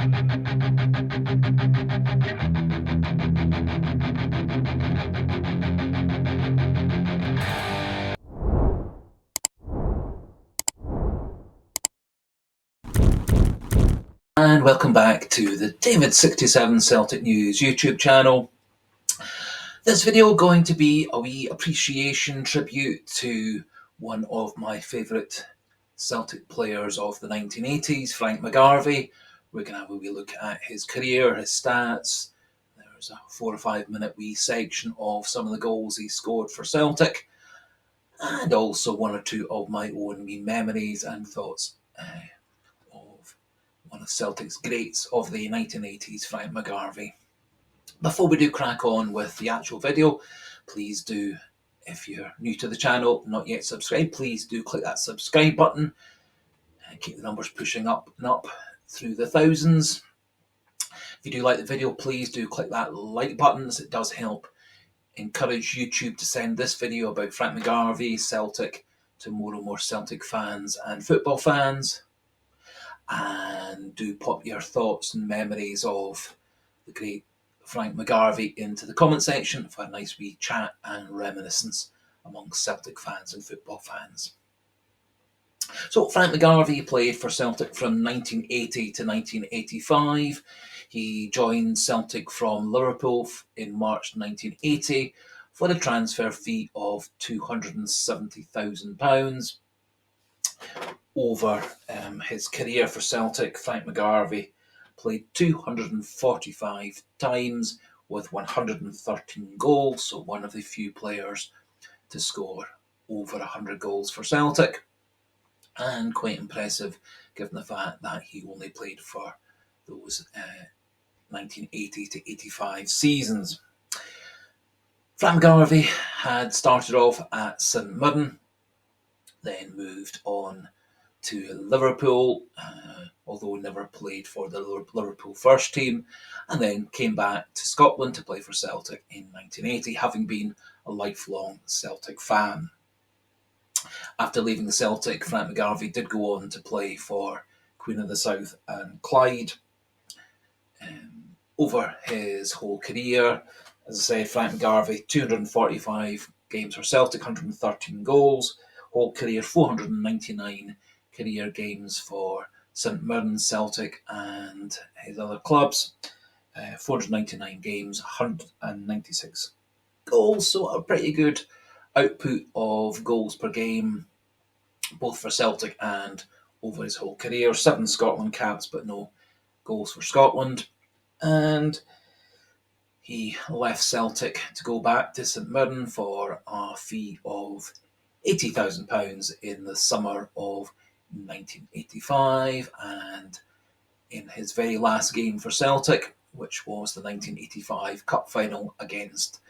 And welcome back to the David67 Celtic News YouTube channel. This video going to be a wee appreciation tribute to one of my favourite Celtic players of the 1980s, Frank McGarvey. We're going to have a wee look at his career, his stats. There's a 4 or 5 minute wee section of some of the goals he scored for Celtic, and also one or two of my own wee memories and thoughts of one of Celtic's greats of the 1980s, Frank McGarvey. Before we do crack on with the actual video, please do, if you're new to the channel, not yet subscribed, please do click that subscribe button and keep the numbers pushing up and up through the thousands. If you do like the video, please do click that like button, as it does help encourage YouTube to send this video about Frank McGarvey, Celtic, to more and more Celtic fans and football fans. And do pop your thoughts and memories of the great Frank McGarvey into the comment section for a nice wee chat and reminiscence amongst Celtic fans and football fans. So Frank McGarvey played for Celtic from 1980 to 1985. He joined Celtic from Liverpool in March 1980 for a transfer fee of £270,000. Over his career for Celtic, Frank McGarvey played 245 times with 113 goals, so one of the few players to score over 100 goals for Celtic, and quite impressive given the fact that he only played for those 1980 to 85 seasons. Frank McGarvey had started off at St Mirren, then moved on to Liverpool, although never played for the Liverpool first team, and then came back to Scotland to play for Celtic in 1980, having been a lifelong Celtic fan. After leaving the Celtic, Frank McGarvey did go on to play for Queen of the South and Clyde. Over his whole career, as I said, Frank McGarvey, 245 games for Celtic, 113 goals, whole career 499 career games for St Mirren, Celtic and his other clubs, 499 games, 196 goals, so a pretty good output of goals per game, both for Celtic and over his whole career. 7 Scotland caps, but no goals for Scotland. And he left Celtic to go back to St Mirren for a fee of £80,000 in the summer of 1985, and in his very last game for Celtic, which was the 1985 Cup final against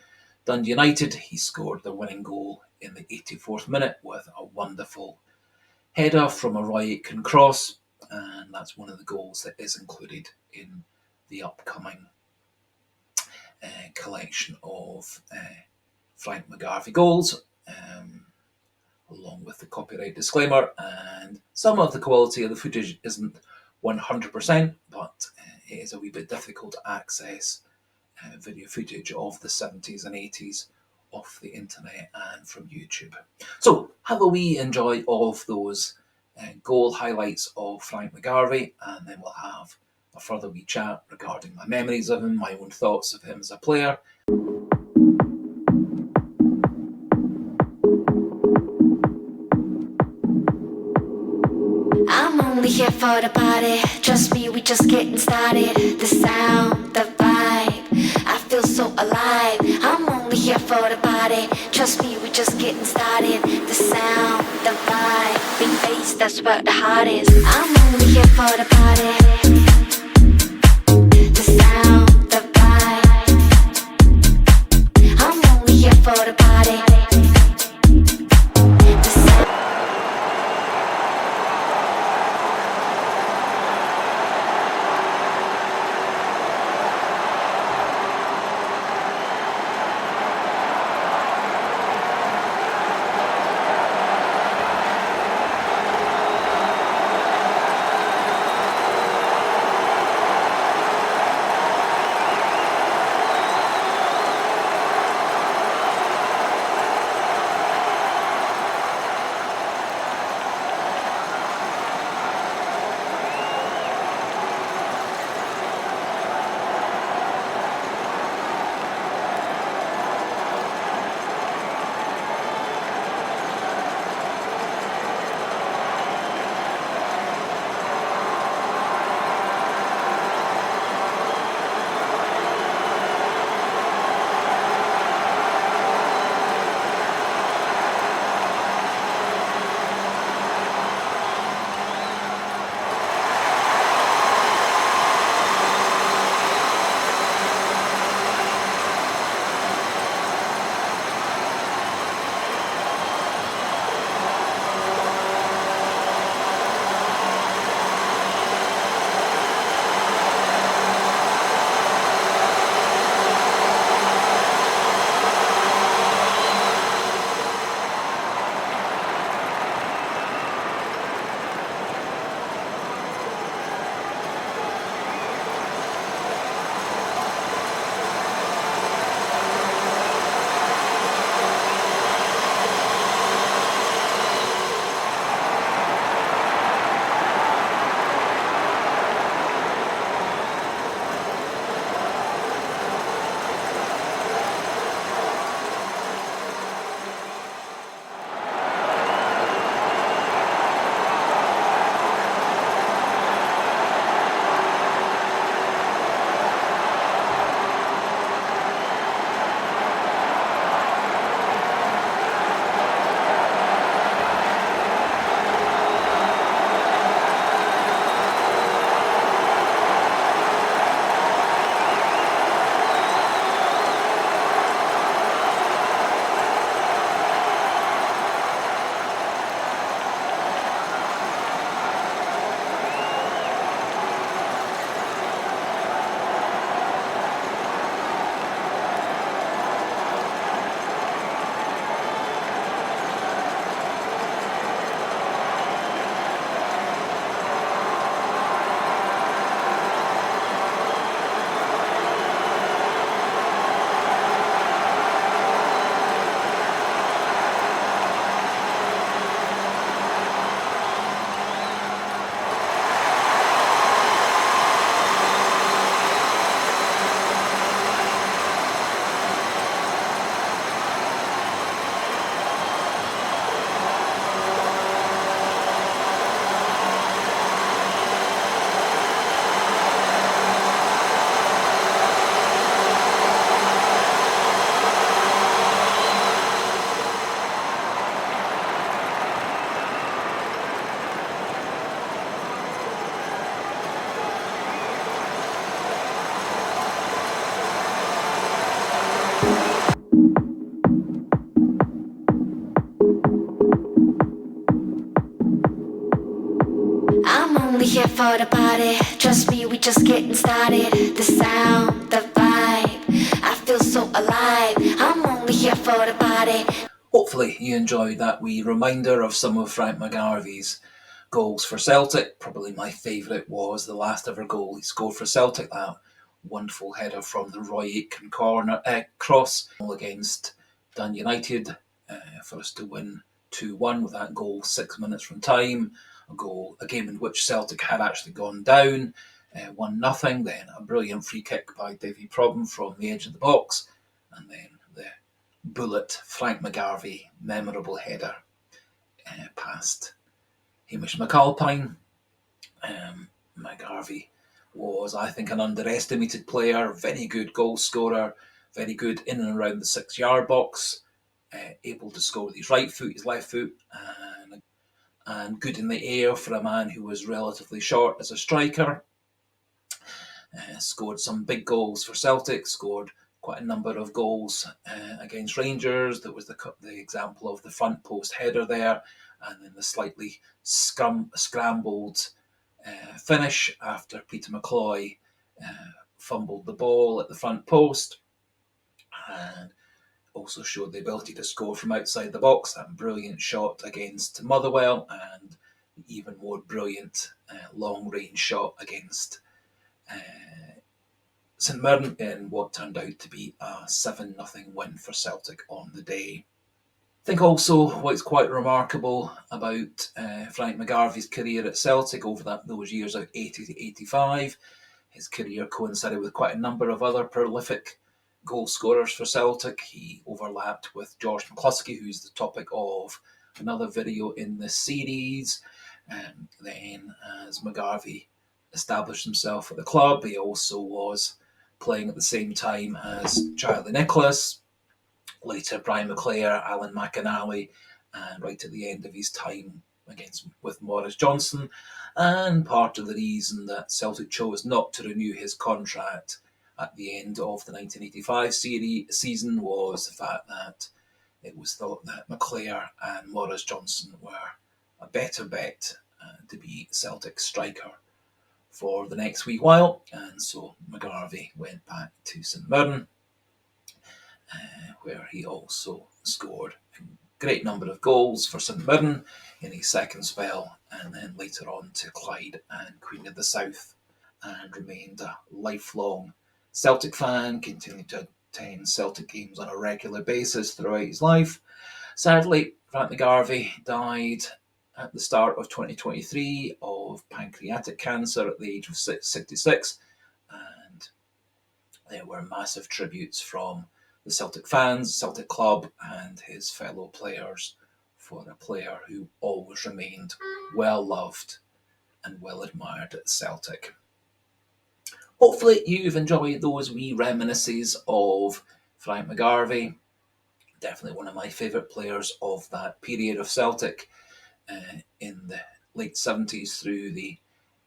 Dundee United, he scored the winning goal in the 84th minute with a wonderful header from a Roy Aitken cross, and that's one of the goals that is included in the upcoming collection of Frank McGarvey goals, along with the copyright disclaimer, and some of the quality of the footage isn't 100%, but it is a wee bit difficult to access video footage of the 70s and 80s off the internet and from YouTube. So have a wee enjoy of those goal highlights of Frank McGarvey, and then we'll have a further wee chat regarding my memories of him, my own thoughts of him as a player. I'm only here for the party. Trust me, we just getting started. The sound, the vibe, I feel so alive. I'm only here for the party. Trust me, we just getting started. The sound, the vibe, big bass, that's where the heart is. I'm only here for the party. The sound, the vibe, I'm only here for the party. only here for the party. Trust me, we just getting started. The sound, the vibe, I feel so alive. I'm only here for the party. Hopefully you enjoyed that wee reminder of some of Frank McGarvey's goals for Celtic. Probably my favourite was the last ever goal he scored for Celtic, that wonderful header from the Roy Aitken cross against Dun United for us to win 2-1 with that goal 6 minutes from time. A game in which Celtic had actually gone down 1-0, then a brilliant free kick by Davy Probben from the edge of the box, and then the bullet Frank McGarvey memorable header past Hamish McAlpine. McGarvey was, I think, an underestimated player, very good goal scorer, very good in and around the 6-yard box, able to score with his right foot, his left foot, and good in the air for a man who was relatively short as a striker. Scored some big goals for Celtic, scored quite a number of goals against Rangers. There was the example of the front post header there, and then the slightly scrambled finish after Peter McCloy fumbled the ball at the front post, and also showed the ability to score from outside the box. That brilliant shot against Motherwell, and even more brilliant long-range shot against St Mirren in what turned out to be a 7-0 win for Celtic on the day. I think also what's quite remarkable about Frank McGarvey's career at Celtic over those years of 80 to 85, his career coincided with quite a number of other prolific goal scorers for Celtic. He overlapped with George McCluskey, who's the topic of another video in this series. Then as McGarvey established himself at the club, he also was playing at the same time as Charlie Nicholas, later Brian McClare, Alan McInally, and right at the end of his time with Maurice Johnson. And part of the reason that Celtic chose not to renew his contract at the end of the 1985 season was the fact that it was thought that McClare and Maurice Johnson were a better bet to be Celtic striker for the next wee while, and so McGarvey went back to St Mirren, where he also scored a great number of goals for St Mirren in his second spell, and then later on to Clyde and Queen of the South, and remained a lifelong Celtic fan, continued to attend Celtic games on a regular basis throughout his life. Sadly, Frank McGarvey died at the start of 2023 of pancreatic cancer at the age of 66, and there were massive tributes from the Celtic fans, Celtic club, and his fellow players for a player who always remained well loved and well admired at Celtic. Hopefully you've enjoyed those wee reminiscences of Frank McGarvey. Definitely one of my favourite players of that period of Celtic in the late 70s through the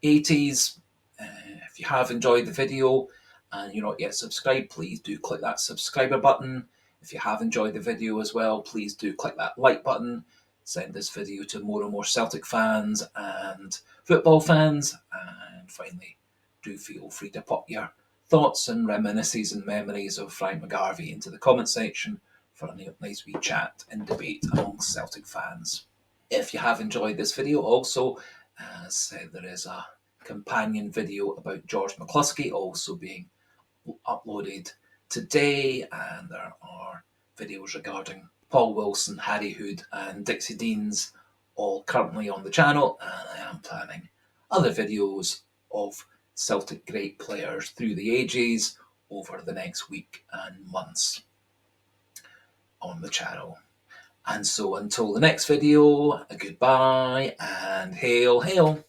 80s. If you have enjoyed the video and you're not yet subscribed, please do click that subscriber button. If you have enjoyed the video as well, please do click that like button. Send this video to more and more Celtic fans and football fans. And finally, do feel free to pop your thoughts and reminiscences and memories of Frank McGarvey into the comment section for a nice wee chat and debate amongst Celtic fans. If you have enjoyed this video, also, as said, there is a companion video about George McCluskey also being uploaded today, and there are videos regarding Paul Wilson, Harry Hood, and Dixie Deans all currently on the channel, and I am planning other videos of Celtic great players through the ages over the next week and months on the channel. And so until the next video, a goodbye and hail, hail.